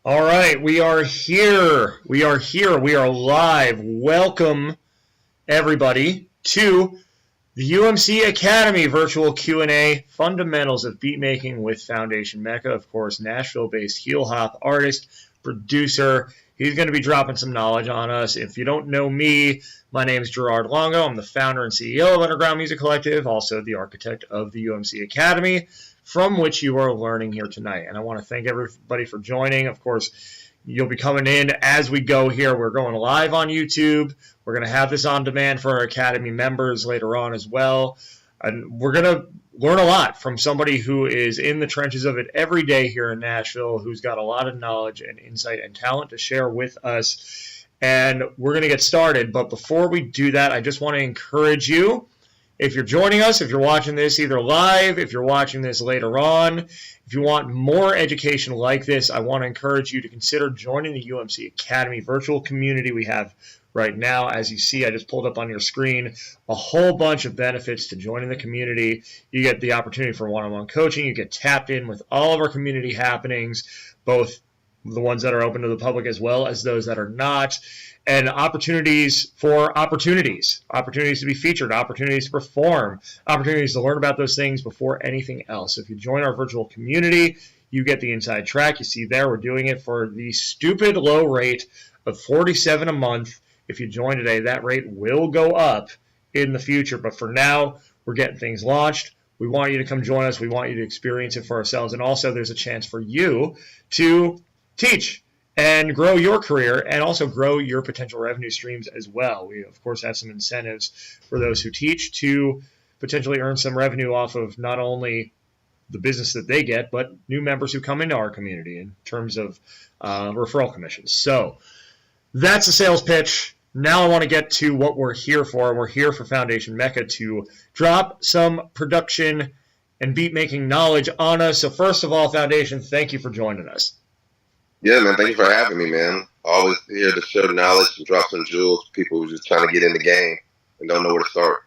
All right, we are here. We are here. We are live. Welcome everybody to the UMC Academy virtual Q&A, fundamentals of beatmaking with Foundation Mecca. Of course, Nashville-based heel hop artist, producer. He's going to be dropping some knowledge on us. If you don't know me, my name is Gerard Longo. I'm the founder and CEO of Underground Music Collective, also the architect of the UMC Academy, from which you are learning here tonight. And I want to thank everybody for joining. Of course, you'll be coming in as we go here. We're going live on YouTube. We're going to have this on demand for our Academy members later on as well. And we're going to learn a lot from somebody who is in the trenches of it every day here in Nashville, who's got a lot of knowledge and insight and talent to share with us. And we're going to get started. But before we do that, I just want to encourage you, if you're joining us, if you're watching this either live, if you're watching this later on, if you want more education like this, I want to encourage you to consider joining the UMC Academy virtual community we have right now. As you see, I just pulled up on your screen a whole bunch of benefits to joining the community. You get the opportunity for one-on-one coaching. You get tapped in with all of our community happenings, both the ones that are open to the public as well as those that are not, and opportunities to be featured, opportunities to perform, opportunities to learn about those things before anything else. So if you join our virtual community, you get the inside track. You see there, we're doing it for the stupid low rate of $47 a month. If you join today, that rate will go up in the future. But for now, we're getting things launched. We want you to come join us. We want you to experience it for ourselves. And also, there's a chance for you to teach and grow your career and also grow your potential revenue streams as well. We, of course, have some incentives for those who teach to potentially earn some revenue off of not only the business that they get, but new members who come into our community in terms of referral commissions. So that's a sales pitch. Now I want to get to what we're here for. We're here for Foundation Mecca to drop some production and beat making knowledge on us. So first of all, Foundation, thank you for joining us. Yeah, man. Thank you for having me, man. Always here to share knowledge and drop some jewels for people who are just trying to get in the game and don't know where to start.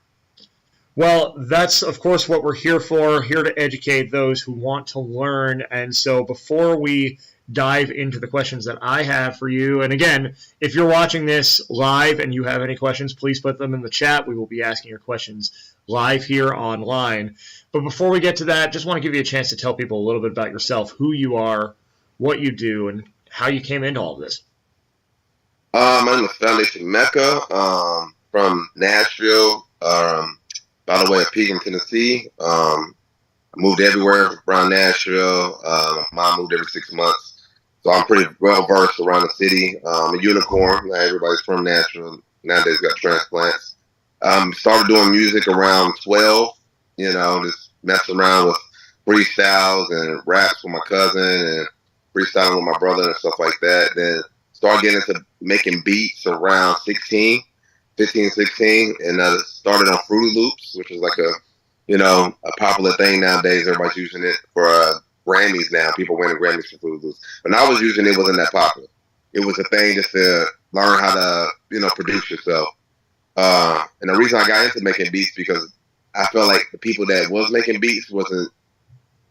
Well, that's, of course, what we're here for, here to educate those who want to learn. And so before we dive into the questions that I have for you, and again, if you're watching this live and you have any questions, please put them in the chat. We will be asking your questions live here online. But before we get to that, just want to give you a chance to tell people a little bit about yourself, who you are, what you do, and how you came into all of this. I'm with Foundation Mecca from Nashville, by the way of Pekin, Tennessee. I moved everywhere around Nashville. My mom moved every 6 months. So I'm pretty well versed around the city. I'm a unicorn. Not everybody's from Nashville. Nowadays got transplants. Started doing music around 12, just messing around with freestyles and raps with my cousin and freestyling with my brother and stuff like that. Then started getting into making beats around 15, 16, and started on Fruity Loops, which is like a popular thing nowadays. Everybody's using it for Grammys now. People winning Grammys for Fruity Loops. When I was using it, it wasn't that popular. It was a thing just to learn how to, produce yourself. And the reason I got into making beats because I felt like the people that was making beats wasn't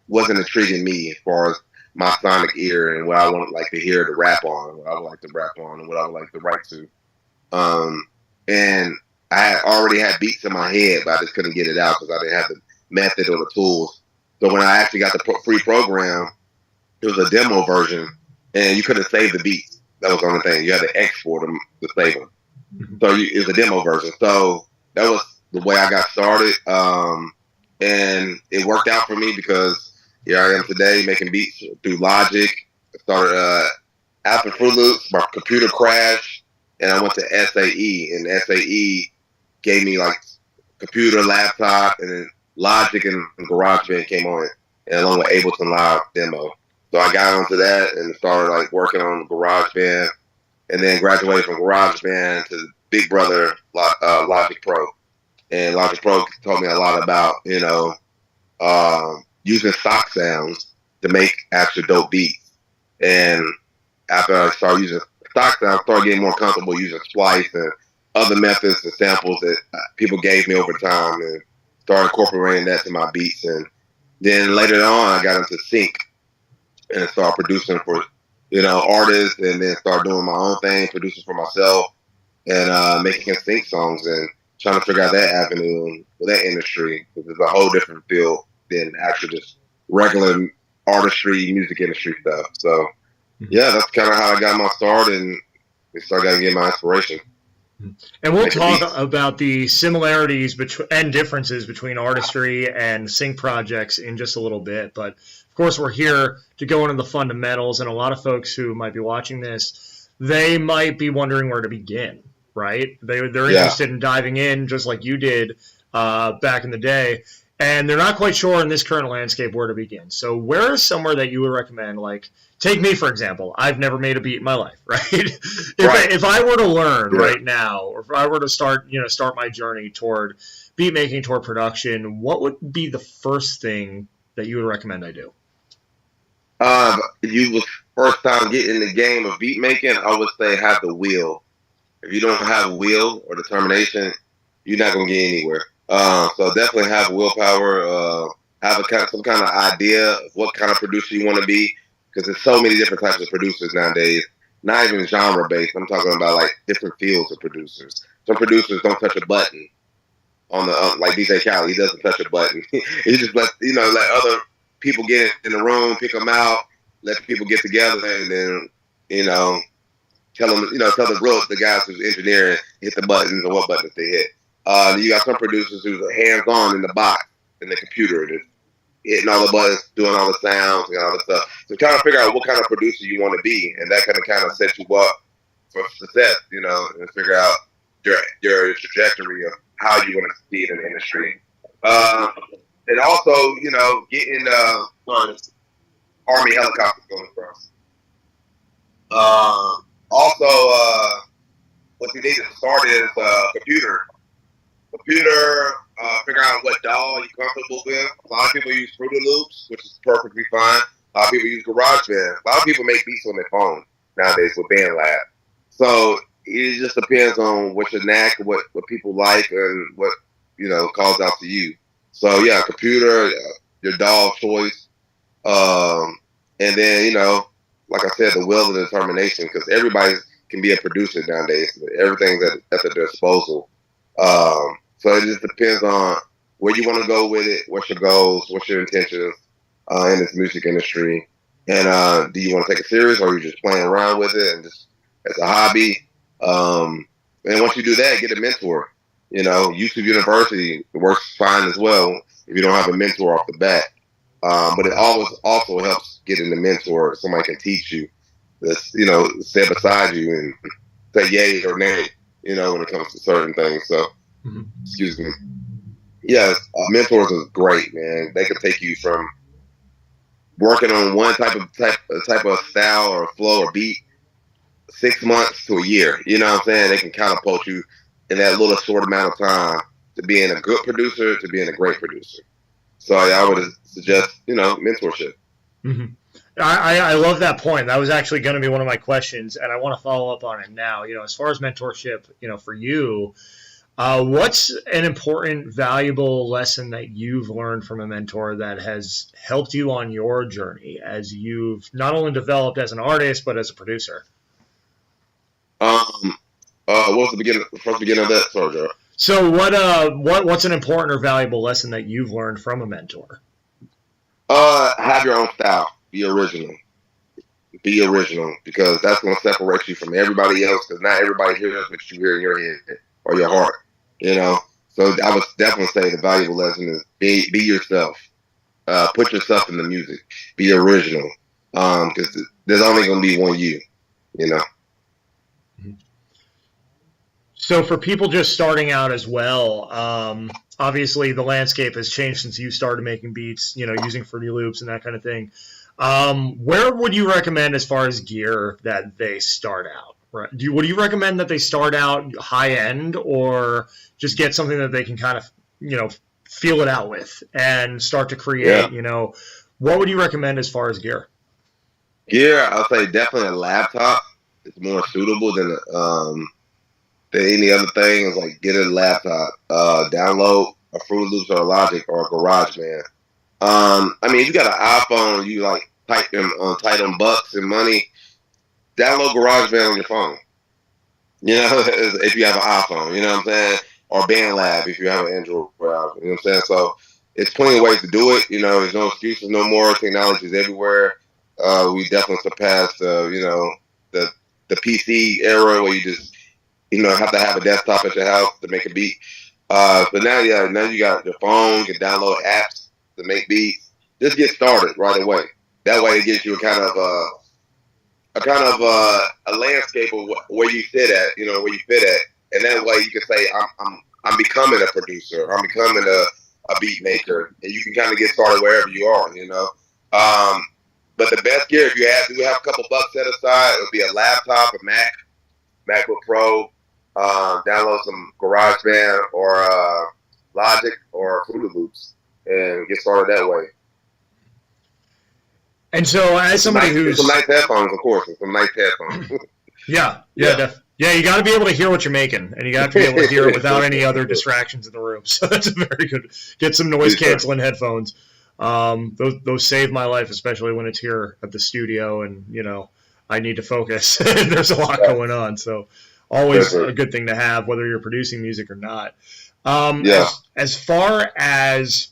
intriguing me as far as my sonic ear and what I would like to hear to rap on, what I would like to rap on, and what I would like to write to. And I had already had beats in my head, but I just couldn't get it out because I didn't have the method or the tools. So when I actually got the free program, it was a demo version, and you couldn't save the beats. That was the only thing. You had to export them to save them. So it was a demo version. So that was the way I got started. And it worked out for me because here I am today making beats through Logic. I started after Fruit Loops, my computer crashed, and I went to SAE. And SAE gave me like computer, laptop, and then Logic and GarageBand came on it, and along with Ableton Live demo. So I got onto that and started like working on GarageBand, and then graduated from GarageBand to Big Brother Logic Pro. And Logic Pro taught me a lot about using stock sounds to make actual dope beats. And after I started using stock sounds, I started getting more comfortable using Splice and other methods and samples that people gave me over time, and started incorporating that to my beats. And then later on, I got into sync and started producing for artist, and then start doing my own thing, producing for myself, and making sync songs and trying to figure out that avenue for that industry, because it's a whole different field than actually just regular artistry, music industry stuff. So yeah, that's kind of how I got my start, and started getting my inspiration. And we'll talk about the similarities and differences between artistry and sync projects in just a little bit. But of course, we're here to go into the fundamentals, and a lot of folks who might be watching this, they might be wondering where to begin, right? They're interested in diving in just like you did back in the day, and they're not quite sure in this current landscape where to begin. So where is somewhere that you would recommend? Like, take me, for example. I've never made a beat in my life, right? If I were to learn right now, or if I were to start my journey toward beat making, toward production, what would be the first thing that you would recommend I do? You was first time getting in the game of beat making, I would say have the will. If you don't have will or determination, you're not gonna get anywhere. So definitely have willpower. Have some kind of idea of what kind of producer you want to be, because there's so many different types of producers nowadays. Not even genre based. I'm talking about like different fields of producers. Some producers don't touch a button on the like DJ Khaled. He doesn't touch a button. He just let other people get in the room, pick them out, let people get together, and then tell the guys who's engineering hit the buttons and what buttons they hit. You got some producers who's hands on in the box in the computer, just hitting all the buttons, doing all the sounds and all the stuff. So trying to figure out what kind of producer you want to be, and that kind of set you up for success, and figure out your trajectory of how you want to succeed in the industry. And also, getting Army helicopters going across. Also, what you need to start is computer. Figure out what DAW you're comfortable with. A lot of people use Fruity Loops, which is perfectly fine. A lot of people use GarageBand. A lot of people make beats on their phone nowadays with BandLab. So it just depends on what your knack, what people like, and what calls out to you. So yeah, computer, your DAW of choice, and then like I said, the will and the determination, because everybody can be a producer nowadays. Everything's at their disposal. So it just depends on where you want to go with it, what's your goals, what's your intentions in this music industry, and do you want to take it serious, or are you just playing around with it and just as a hobby? And once you do that, get a mentor. YouTube University works fine as well if you don't have a mentor off the bat. But it always also helps getting a mentor. Somebody can teach you, this, stay beside you and say yay or nay, when it comes to certain things. So, excuse me. Yes, mentors are great, man. They can take you from working on one type of style or flow or beat 6 months to a year. You know what I'm saying? They can catapult you in that little short amount of time to being a good producer to being a great producer. So I would suggest, mentorship. Mm-hmm. I love that point. That was actually going to be one of my questions, and I want to follow up on it now. As far as mentorship, for you, what's an important, valuable lesson that you've learned from a mentor that has helped you on your journey as you've not only developed as an artist but as a producer? What's the first beginning of that? Sorry, Joe. So what's an important or valuable lesson that you've learned from a mentor? Have your own style. Be original. Be original, because that's going to separate you from everybody else, because not everybody hears what you hear in your head or your heart. So I would definitely say the valuable lesson is be yourself. Put yourself in the music. Be original, because there's only going to be one you. So for people just starting out as well, obviously the landscape has changed since you started making beats, using Fruity Loops and that kind of thing. Where would you recommend as far as gear that they start out? Right? Would you recommend that they start out high end, or just get something that they can kind of, feel it out with and start to create, what would you recommend as far as gear? Gear, I'll say definitely a laptop is more suitable than any other thing. Is like get a laptop, download a Fruity Loops or a Logic or a GarageBand. If you got an iPhone, you like tight on bucks and money, download GarageBand on your phone. You know, if you have an iPhone, you know what I'm saying? Or BandLab if you have an Android browser, you know what I'm saying? So it's plenty of ways to do it. You know, there's no excuses no more. Technology is everywhere. We definitely surpassed, the PC era where you just, have to have a desktop at your house to make a beat. But now you got your phone, you can download apps to make beats. Just get started right away. That way it gives you a kind of a landscape of where you fit at, where you fit at, and that way you can say I'm becoming a producer, I'm becoming a beat maker, and you can kind of get started wherever you are, But the best gear, if you have a couple bucks set aside, it would be a laptop, a MacBook Pro, download some GarageBand or Logic or Fruity Loops, and get started that way. And so, as somebody who's some nice headphones, of course, some nice headphones. Yeah, you got to be able to hear what you're making, and you got to be able to hear it without any other distractions in the room. So that's very good. Get some noise canceling headphones. Those save my life, especially when it's here at the studio, and I need to focus. There's a lot going on, so always a good thing to have, whether you're producing music or not. As far as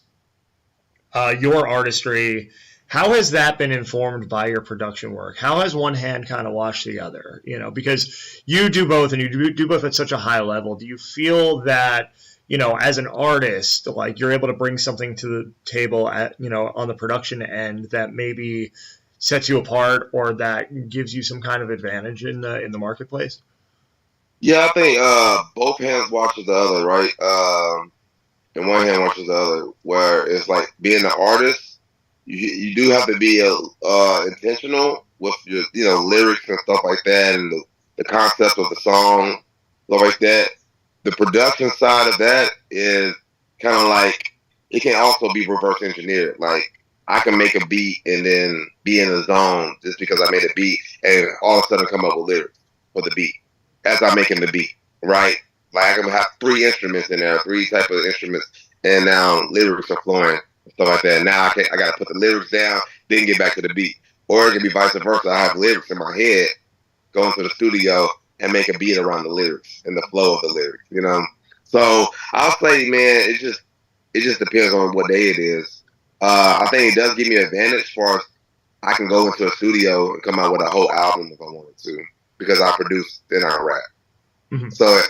your artistry, how has that been informed by your production work? How has one hand kind of washed the other? Because you do both, and you do both at such a high level. Do you feel that, as an artist, like you're able to bring something to the table at, on the production end that maybe sets you apart or that gives you some kind of advantage in the marketplace? Yeah, I think both hands watches the other, right? And one hand watches the other, where it's like being an artist. You do have to be intentional with your lyrics and stuff like that, and the concept of the song, stuff like that. The production side of that is kind of like it can also be reverse engineered. Like I can make a beat and then be in the zone just because I made a beat, and all of a sudden come up with lyrics for the beat as I'm making the beat, right? Like I can have 3 instruments in there, 3 type of instruments, and now lyrics are flowing. Stuff like that. Now I got to put the lyrics down, then get back to the beat. Or it can be vice versa. I have lyrics in my head, go into the studio and make a beat around the lyrics and the flow of the lyrics, So I'll say, man, it just depends on what day it is. I think it does give me an advantage as far as I can go into a studio and come out with a whole album if I wanted to, because I produce and I rap. Mm-hmm. So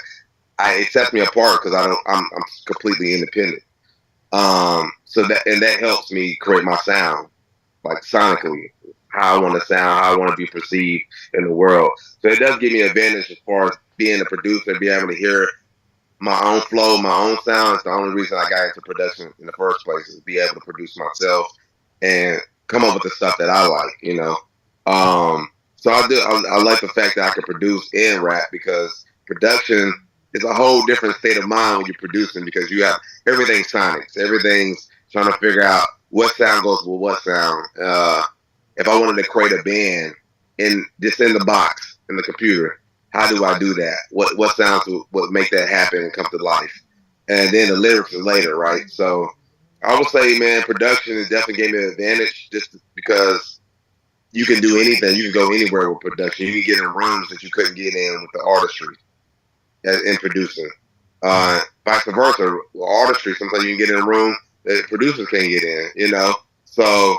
it sets me apart because I'm completely independent. So that helps me create my sound, like sonically, how I want to sound, how I want to be perceived in the world. So it does give me an advantage as far as being a producer, being able to hear my own flow, my own sound. It's the only reason I got into production in the first place, is to be able to produce myself and come up with the stuff that I like, So I like the fact that I can produce and rap, because production is a whole different state of mind when you're producing, because you have everything's sonics, everything's trying to figure out what sound goes with what sound. If I wanted to create a band just in the box in the computer, how do I do that? What sounds would make that happen and come to life? And then the lyrics are later, right? So I would say, man, production has definitely gave me an advantage, just because you can do anything. You can go anywhere with production. You can get in rooms that you couldn't get in with the artistry in producing. Vice versa, with artistry, sometimes you can get in a room that producers can't get in, So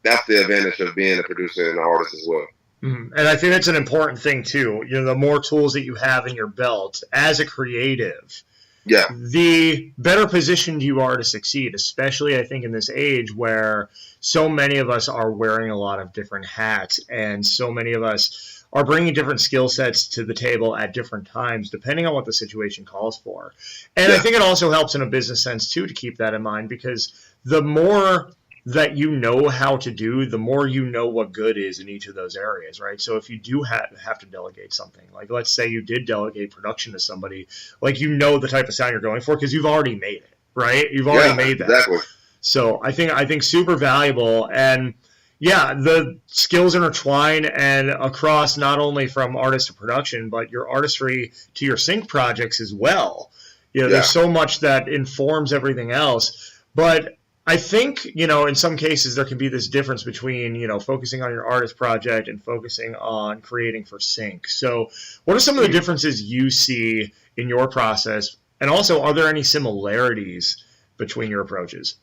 that's the advantage of being a producer and an artist as well. Mm-hmm. And I think that's an important thing too. The more tools that you have in your belt as a creative, the better positioned you are to succeed, especially I think in this age where so many of us are wearing a lot of different hats, and so many of us are bringing different skill sets to the table at different times, depending on what the situation calls for. And I think it also helps in a business sense too, to keep that in mind, because the more that you know how to do, the more you know what good is in each of those areas, right? So if you do have to delegate something, like let's say you did delegate production to somebody, like the type of sound you're going for because you've already made it, right? You've already made that. Exactly. So I think super valuable, and the skills intertwine and across not only from artist to production, but your artistry to your sync projects as well. There's so much that informs everything else, but I think, in some cases there can be this difference between, focusing on your artist project and focusing on creating for sync. So what are some of the differences you see in your process? And also, are there any similarities between your approaches?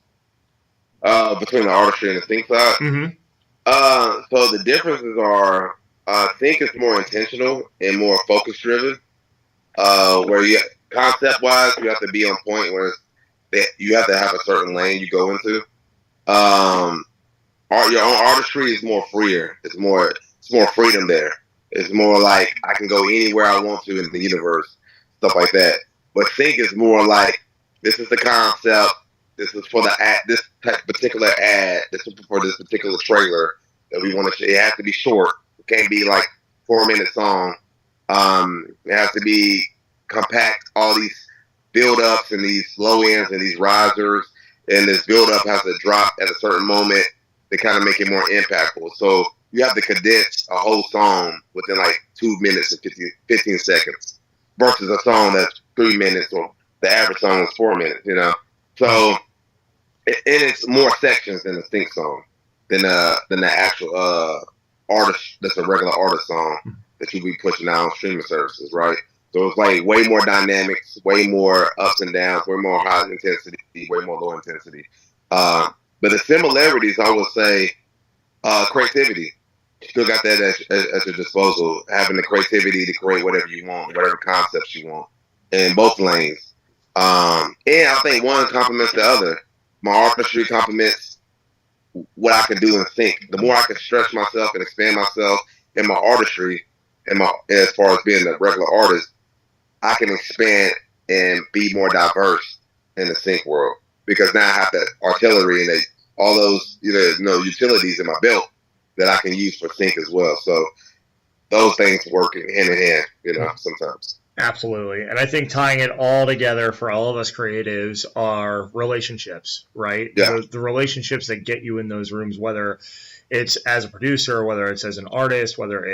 Between the artistry and the sync side. Mm-hmm. So the differences are, sync is more intentional and more focus driven. Where you concept wise, you have to be on point. Where you have to have a certain lane you go into. Your own artistry is more freer. It's more freedom there. It's more like I can go anywhere I want to in the universe, stuff like that. But sync is more like this is the concept. This is for the ad. This particular ad. This is for this particular trailer that we want to. It has to be short. It can't be like 4-minute song. It has to be compact. All these build ups and these low ends and these risers, and this build up has to drop at a certain moment to kind of make it more impactful. So you have to condense a whole song within like 2 minutes and 15 seconds versus a song that's 3 minutes, or the average song is 4 minutes, So, and it's more sections than a sync song than the actual artist that's a regular artist song that you be pushing out on streaming services, right? So it's like way more dynamics, way more ups and downs, way more high intensity, way more low intensity. But the similarities, I would say, creativity. You still got that at your disposal, having the creativity to create whatever you want, whatever concepts you want, in both lanes. And I think one complements the other. My artistry complements what I can do in sync. The more I can stretch myself and expand myself in my artistry, as far as being a regular artist, I can expand and be more diverse in the sync world, because now I have that artillery and all those utilities in my belt that I can use for sync as well. So those things work hand in hand, sometimes. Absolutely. And I think tying it all together for all of us creatives are relationships, right? Yeah. The relationships that get you in those rooms, whether it's as a producer, whether it's as an artist, whether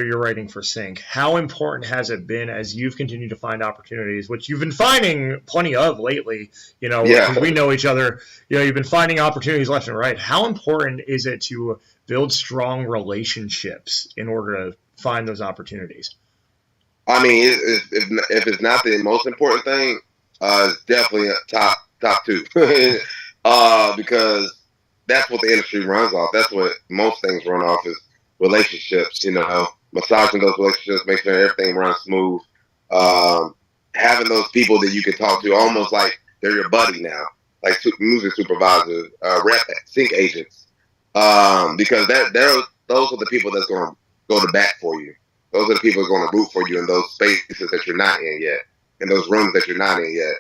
you're writing for sync. How important has it been as you've continued to find opportunities, which you've been finding plenty of lately, because we know each other, you've been finding opportunities left and right. How important is it to build strong relationships in order to find those opportunities? I mean, if it's not the most important thing, it's definitely a top two, because that's what the industry runs off. That's what most things run off is relationships. Massaging those relationships, make sure everything runs smooth. Having those people that you can talk to, almost like they're your buddy now, like music supervisors, rep sync agents, because those are the people that's going to go to bat for you. Those are the people who are going to root for you in those spaces that you're not in yet, in those rooms that you're not in yet.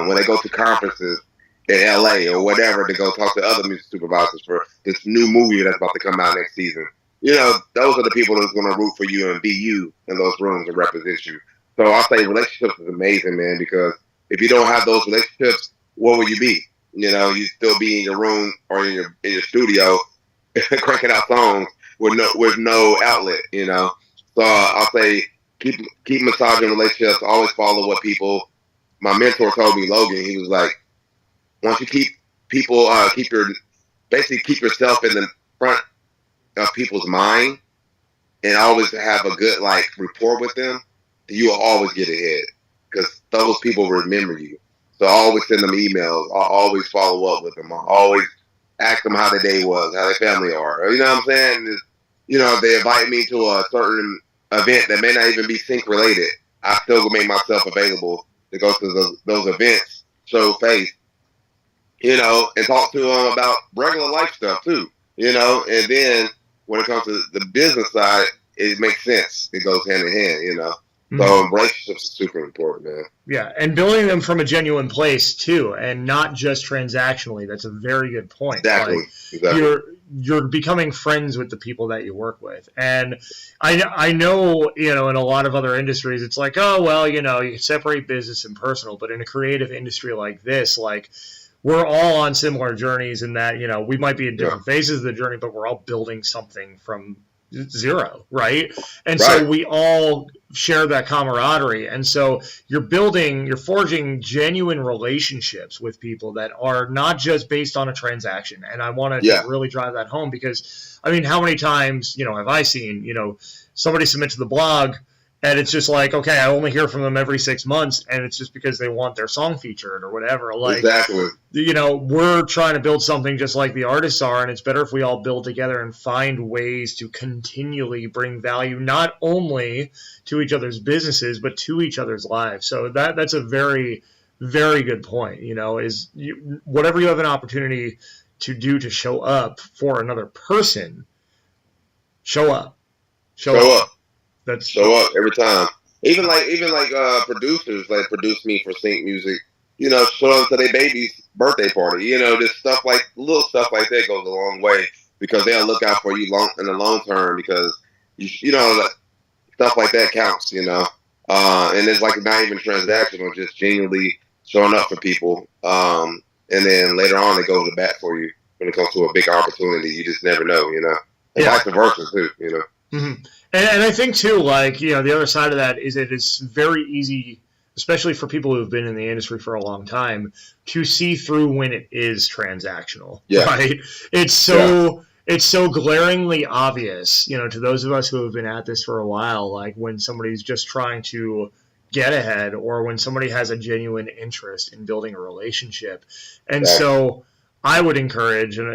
When they go to conferences in LA or whatever to go talk to other music supervisors for this new movie that's about to come out next season, those are the people that's going to root for you and be you in those rooms and represent you. So I'll say relationships is amazing, man, because if you don't have those relationships, what will you be? You still be in your room or in your studio cranking out songs with no outlet, So I'll say keep massaging relationships. Always follow what people. My mentor told me, Logan. He was like, once you keep people, keep yourself in the front of people's mind, and always have a good rapport with them, you will always get ahead, because those people remember you. So I always send them emails. I always follow up with them. I always ask them how their day was, how their family are. You know what I'm saying? If they invite me to a certain event that may not even be sync related, I still make myself available to go to those events, show face, and talk to them about regular life stuff too, and then when it comes to the business side, it makes sense. It goes hand in hand, So relationships is super important, man. Yeah, and building them from a genuine place too, and not just transactionally. That's a very good point. Exactly. You're becoming friends with the people that you work with, and I know in a lot of other industries it's like, oh well, you can separate business and personal, but in a creative industry like this, we're all on similar journeys in that we might be in different phases of the journey, but we're all building something from zero, right? And Right. so we all share that camaraderie. And so you're forging genuine relationships with people that are not just based on a transaction. And I wanted to Yeah. really drive that home because, I mean, how many times, have I seen, somebody submit to the blog and it's just like, okay, I only hear from them every 6 months, and it's just because they want their song featured or whatever. Like, Exactly. We're trying to build something just like the artists are, and it's better if we all build together and find ways to continually bring value not only to each other's businesses but to each other's lives. So that's a very, very good point. Whatever you have an opportunity to do to show up for another person, show up. Show up. That's show up every time. Even like producers like produce me for sync music. Show up to their baby's birthday party. Just little stuff like that goes a long way because they'll look out for you in the long term because stuff like that counts. And it's like not even transactional, just genuinely showing up for people. And then later on, they go to bat for you when it comes to a big opportunity. You just never know. And vice versa too. Mm-hmm. And I think too, the other side of that is that it's very easy, especially for people who have been in the industry for a long time, to see through when it is transactional. Yeah. Right? It's so glaringly obvious, to those of us who have been at this for a while, like when somebody's just trying to get ahead or when somebody has a genuine interest in building a relationship. And so I would encourage, and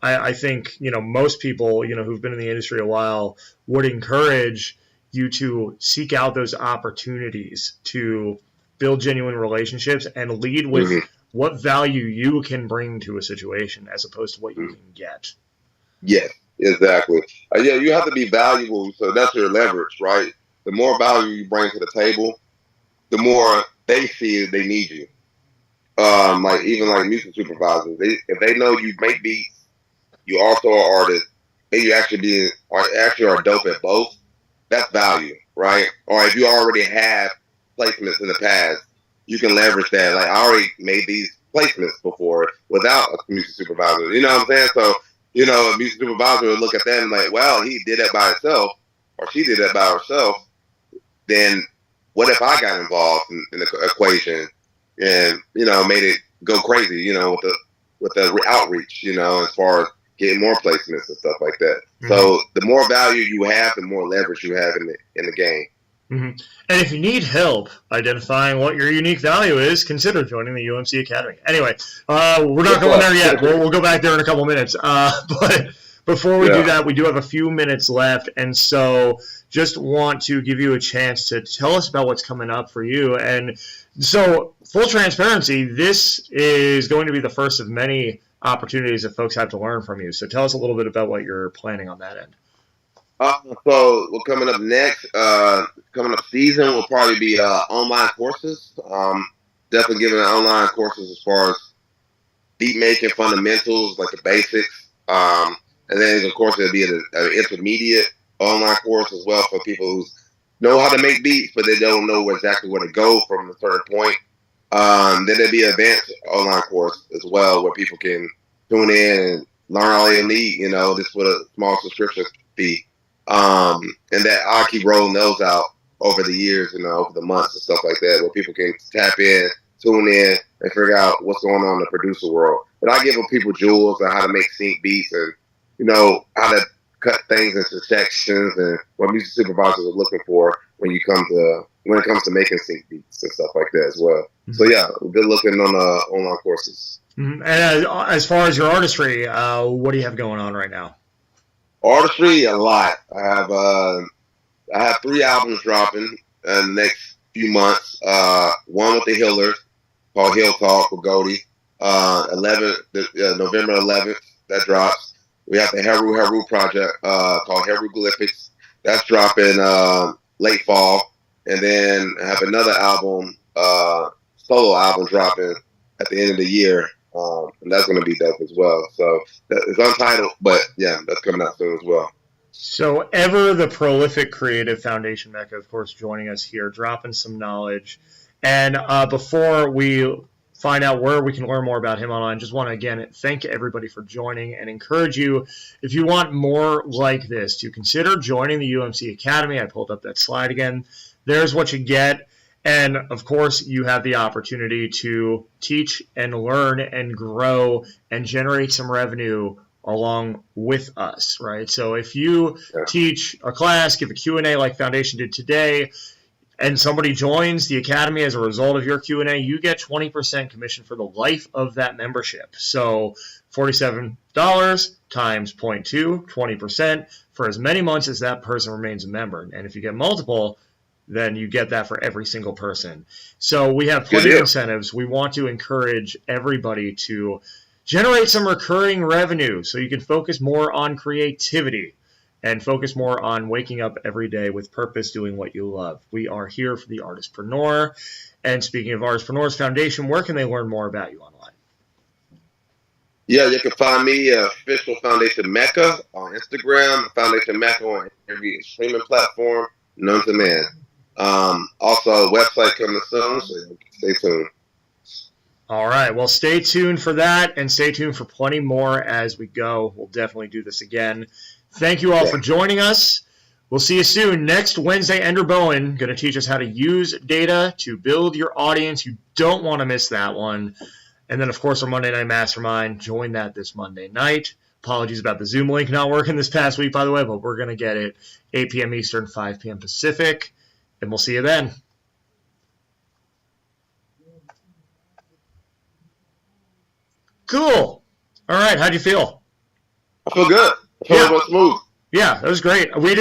I think most people who've been in the industry a while would encourage you to seek out those opportunities to build genuine relationships and lead with what value you can bring to a situation as opposed to what you can get. Yes, exactly. You have to be valuable, so that's your leverage, right? The more value you bring to the table, the more they feel they need you. Even music supervisors, if they know you make beats, you also are artist, and you actually are dope at both. That's value, right? Or if you already have placements in the past, you can leverage that. Like I already made these placements before without a music supervisor. You know what I'm saying? So a music supervisor would look at that and like, well, he did that by himself, or she did that by herself. Then what if I got involved in the equation? And made it go crazy, with the outreach, as far as getting more placements and stuff like that. Mm-hmm. So the more value you have, the more leverage you have in the game. Mm-hmm. And if you need help identifying what your unique value is, consider joining the UMC Academy. Anyway, we're not going there yet. We'll go back there in a couple minutes. But before we do that, we do have a few minutes left, and so just want to give you a chance to tell us about what's coming up for you. And so, full transparency, this is going to be the first of many opportunities that folks have to learn from you. So tell us a little bit about what you're planning on that end. So what's coming up next, coming up season will probably be online courses. Definitely giving online courses as far as beat making fundamentals, like the basics. And then, of course, there'll be an intermediate online course as well for people who know how to make beats, but they don't know exactly where to go from a certain point. Then there'll be an advanced online course as well where people can tune in and learn all they need, just with a small subscription fee. And that I'll keep rolling those out over the years, over the months and stuff like that, where people can tap in, tune in, and figure out what's going on in the producer world. But I give people jewels on how to make sync beats and, how to cut things into sections and what music supervisors are looking for when it comes to making sync beats and stuff like that as well. Mm-hmm. So yeah, good looking on online courses. Mm-hmm. And as far as your artistry, what do you have going on right now? Artistry, a lot. I have 3 albums dropping in the next few months. One with the Healerz called Hill Talk with Goldie. November 11th, that drops. We have the Heru Heru project called Heru Glyphics. That's dropping late fall. And then I have another album, solo album dropping at the end of the year. And that's going to be dope as well. So it's untitled, but yeah, that's coming out soon as well. So ever the prolific creative foundation, Mecca, of course, joining us here, dropping some knowledge. And before we find out where we can learn more about him online. Just want to, again, thank everybody for joining and encourage you, if you want more like this, to consider joining the UMC Academy. I pulled up that slide again. There's what you get. And, of course, you have the opportunity to teach and learn and grow and generate some revenue along with us, right? So if you teach a class, give a Q&A like Foundation did today, and somebody joins the Academy as a result of your Q&A, you get 20% commission for the life of that membership. So $47 times 0.2, 20% for as many months as that person remains a member. And if you get multiple, then you get that for every single person. So we have plenty of incentives. We want to encourage everybody to generate some recurring revenue so you can focus more on creativity and focus more on waking up every day with purpose, doing what you love. We are here for the Artistpreneur. And speaking of Artistpreneurs Foundation, where can they learn more about you online? Yeah, you can find me official Foundation Mecca on Instagram, Foundation Mecca on every streaming platform known to man. Also, a website coming soon, so stay tuned. All right. Well, stay tuned for that, and stay tuned for plenty more as we go. We'll definitely do this again. Thank you all for joining us. We'll see you soon. Next Wednesday, Ender Bowen going to teach us how to use data to build your audience. You don't want to miss that one. And then, of course, our Monday Night Mastermind. Join that this Monday night. Apologies about the Zoom link not working this past week, by the way, but we're going to get it 8 p.m. Eastern, 5 p.m. Pacific. And we'll see you then. Cool. All right. How'd you feel? I feel good. I feel smooth. Yeah, that was great. We